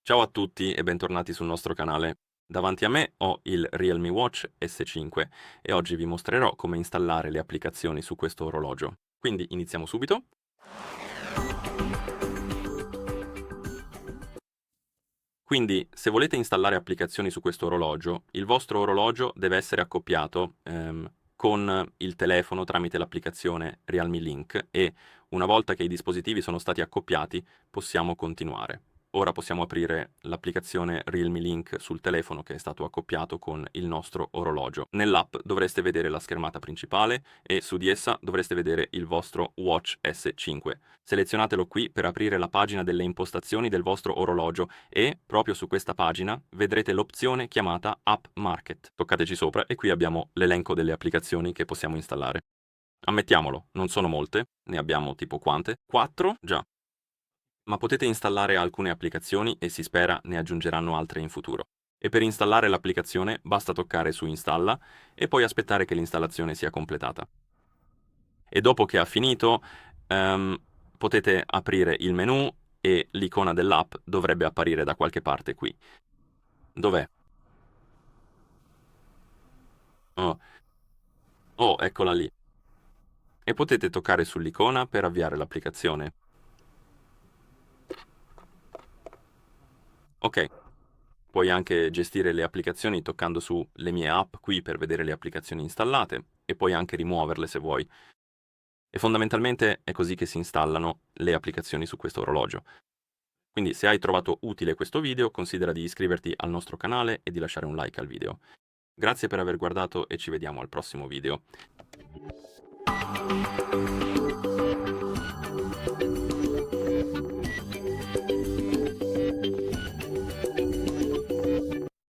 Ciao a tutti e bentornati sul nostro canale. Davanti a me ho il Realme Watch S5 e oggi vi mostrerò come installare le applicazioni su questo orologio. Quindi iniziamo subito. Quindi, se volete installare applicazioni su questo orologio, il vostro orologio deve essere accoppiato con il telefono tramite l'applicazione Realme Link e una volta che i dispositivi sono stati accoppiati possiamo continuare. Ora possiamo aprire l'applicazione Realme Link sul telefono che è stato accoppiato con il nostro orologio. Nell'app dovreste vedere la schermata principale e su di essa dovreste vedere il vostro Watch S5. Selezionatelo qui per aprire la pagina delle impostazioni del vostro orologio e, proprio su questa pagina, vedrete l'opzione chiamata App Market. Toccateci sopra e qui abbiamo l'elenco delle applicazioni che possiamo installare. Ammettiamolo, non sono molte, ne abbiamo tipo quante? 4? Già. Ma potete installare alcune applicazioni e si spera ne aggiungeranno altre in futuro. E per installare l'applicazione basta toccare su Installa e poi aspettare che l'installazione sia completata. E dopo che ha finito, potete aprire il menu e l'icona dell'app dovrebbe apparire da qualche parte qui. Dov'è? Oh, oh, eccola lì. E potete toccare sull'icona per avviare l'applicazione. Ok. Puoi anche gestire le applicazioni toccando su le mie app qui per vedere le applicazioni installate e puoi anche rimuoverle se vuoi. E fondamentalmente è così che si installano le applicazioni su questo orologio. Quindi se hai trovato utile questo video, considera di iscriverti al nostro canale e di lasciare un like al video. Grazie per aver guardato e ci vediamo al prossimo video.